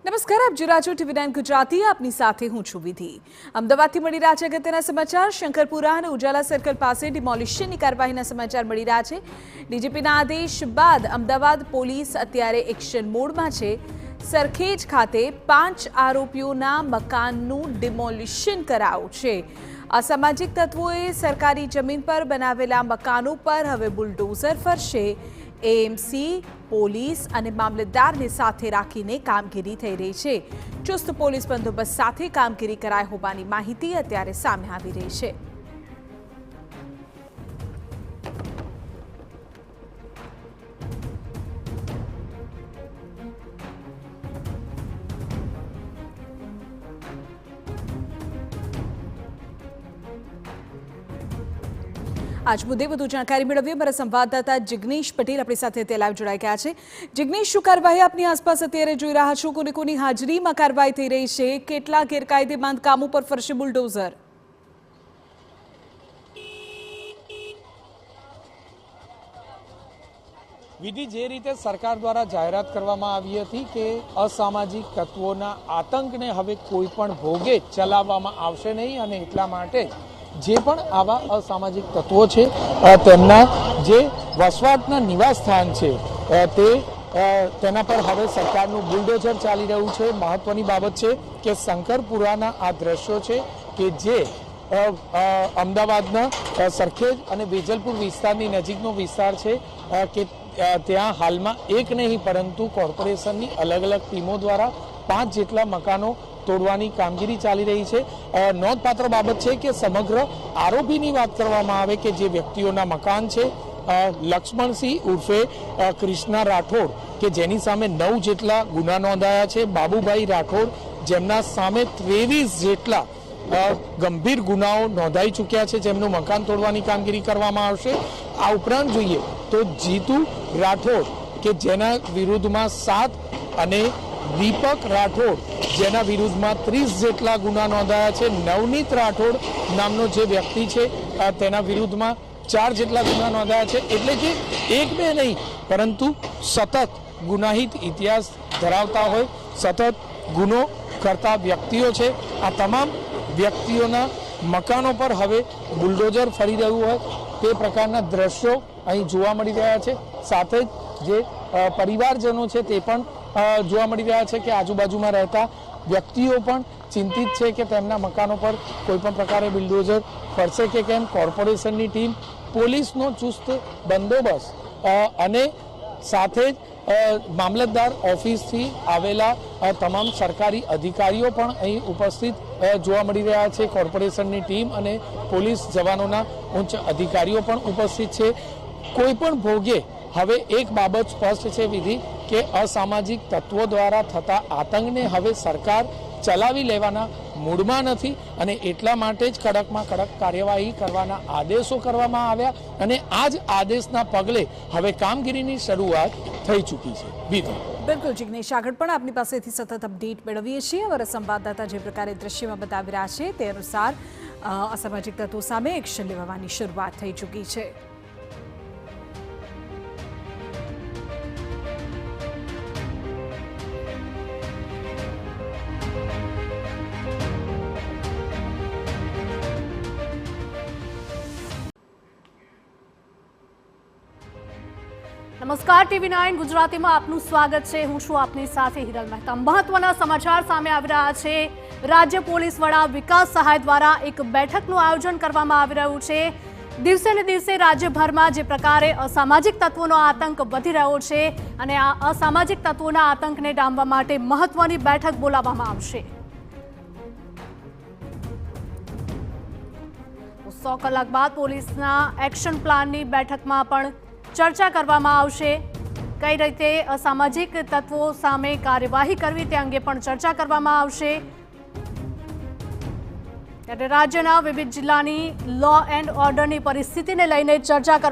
નમસ્કાર, આપ જોઈ રહ્યા છો TV9 ગુજરાતી. આપની સાથે હું છું વિધિ. અમદાવાદથી મળી રહ્યા છે અગત્યના સમાચાર. શંકરપુરા અને ઉજાલા સર્કલ પાસે ડિમોલિશનની કાર્યવાહીના સમાચાર મળી રહ્યા છે. ડીજીપીના આદેશ બાદ અમદાવાદ પોલીસ અત્યારે એક્શન મોડમાં છે. સરખેજ ખાતે 5 આરોપીઓના મકાનનું ડિમોલિશન કરાયું છે. અસામાજિક તત્વોએ સરકારી જમીન પર બનાવેલા મકાનો પર હવે બુલડોઝર ફરશે. એએમસી, પોલીસ અને મામલતદારને સાથે રાખીને કામગીરી થઈ રહી છે. ચુસ્ત પોલીસ બંદોબસ્ત સાથે કામગીરી કરાઈ હોવાની માહિતી અત્યારે સામે આવી રહી છે. આજ મુદ્દે વધુ જાણકારી મેળવીએ. અમારા સંવાદદાતા જિગ્નેશ પટેલ આપણી સાથે લાઈવ જોડાઈ ગયા છે. જિગ્નેશ, શું કાર્યવાહી આપની આસપાસ અત્યારે જોઈ રહ્યા છો? કોની હાજરીમાં કાર્યવાહી થઈ રહી છે? કેટલા ગેરકાયદે બાંધકામો પર ફરશે બુલડોઝર? વિધિ, જે રીતે સરકાર દ્વારા જાહેરાત કરવામાં આવી હતી કે અસામાજિક તત્વોના આતંકને હવે કોઈ પણ ભોગે ચલાવવામાં આવશે નહીં, અને એટલા માટે જે પણ આવા અસામાજિક તત્વો છે તેમના જે વસવાટના નિવાસ સ્થાન છે તેના પર હવે સરકારનું બુલડોઝર ચાલી રહ્યું છે. મહત્વની બાબત છે કે શંકરપુરાના આ દ્રશ્યો છે કે જે અમદાવાદના સરખેજ અને વેજલપુર વિસ્તારની નજીકનો વિસ્તાર છે કે ત્યાં હાલમાં એક નહીં પરંતુ કોર્પોરેશનની અલગ અલગ ટીમો દ્વારા 5 જેટલા મકાનો તોડવાની કામગીરી ચાલી રહી છે. નોંધપાત્ર બાબત છે કે સમગ્ર આરોપીની વાત કરવામાં આવે કે જે વ્યક્તિઓના મકાન છે, લક્ષ્મણસિંહ ઉર્ફે કૃષ્ણા રાઠોડ કે જેની સામે 9 જેટલા ગુના નોંધાયા છે, બાબુભાઈ રાઠોડ જેમના સામે 23 જેટલા ગંભીર ગુનાઓ નોંધાઈ ચૂક્યા છે, જેમનું મકાન તોડવાની કામગીરી કરવામાં આવશે. આ ઉપરાંત જોઈએ તો જીતુ રાઠોડ કે જેના વિરુદ્ધમાં 7 અને દીપક રાઠોડ જેના વિરુદ્ધમાં 30 જેટલા ગુના નોંધાયા છે. નવનીત રાઠોડ નામનો જે વ્યક્તિ છે તેના વિરુદ્ધમાં 4 જેટલા ગુના નોંધાયા છે. એટલે કે એક બે નહીં પરંતુ સતત ગુનાહિત ઇતિહાસ ધરાવતા હોય, સતત ગુનો કરતા વ્યક્તિઓ છે. આ તમામ વ્યક્તિઓના મકાનો પર હવે બુલડોઝર ફરી રહ્યું હોય તે પ્રકારના દ્રશ્યો અહીં જોવા મળી રહ્યા છે. સાથે જ જે પરિવારજનો છે તે પણ જોવા મળી રહ્યા છે કે આજુબાજુમાં રહેતા વ્યક્તિઓ પણ ચિંતિત છે કે તેમના મકાનો પર કોઈ પણ પ્રકારે બુલડોઝર ફરશે કે કેમ. કોર્પોરેશનની ટીમ, પોલીસનો ચુસ્ત બંદોબસ્ત અને સાથે જ મામલતદાર ઓફિસથી આવેલા તમામ સરકારી અધિકારીઓ પણ અહીં ઉપસ્થિત જોવા મળી રહ્યા છે. કોર્પોરેશનની ટીમ અને પોલીસ જવાનોના ઉચ્ચ અધિકારીઓ પણ ઉપસ્થિત છે. કોઈ પણ ભોગે હવે એક બાબત સ્પષ્ટ છે વિધિ કે અસામાજિક તત્વો દ્વારા થતા આતંકને હવે સરકાર ચલાવી લેવાના મૂડમાં નથી, અને એટલા માટે જ કડકમાં કડક કાર્યવાહી કરવાના આદેશો કરવામાં આવ્યા, અને આ જ આદેશના પગલે હવે કામગીરીની શરૂઆત થઈ ચૂકી છે. વિધિ, બિલકુલ જિગ્નેશ, આગળ પણ આપની પાસેથી સતત અપડેટ મેળવીએ છીએ. અમારા સંવાદદાતા જે પ્રકારે દ્રશ્યમાં બતાવી રહ્યા છે તે અનુસાર અસામાજિક તત્વો સામે એક્શન લેવાની શરૂઆત થઈ ચૂકી છે. નમસ્કાર, TV9 ગુજરાતીમાં આપનું સ્વાગત છે. હું છું આપની સાથે હિરલ મહેતા. મહત્વના સમાચાર સામે આવી રહ્યા છે. રાજ્ય પોલીસ વડા વિકાસ સહાય દ્વારા એક બેઠકનું આયોજન કરવામાં આવી રહ્યું છે. દિવસે ને દિવસે રાજ્યભરમાં જે પ્રકારે અસામાજિક તત્વોનો આતંક વધી રહ્યો છે અને આ અસામાજિક તત્વોના આતંકને ડામવા માટે મહત્વની બેઠક બોલાવવામાં આવશે. 100 કલાક બાદ પોલીસના એક્શન પ્લાનની બેઠકમાં પણ ચર્ચા કરવામાં આવશે. કઈ રીતે અસામાજિક તત્વો સામે કાર્યવાહી કરવી તે અંગે પણ ચર્ચા કરવામાં આવશે. ત્યારે રાજ્યના વિવિધ જિલ્લાની લો એન્ડ ઓર્ડરની પરિસ્થિતિને લઈને ચર્ચા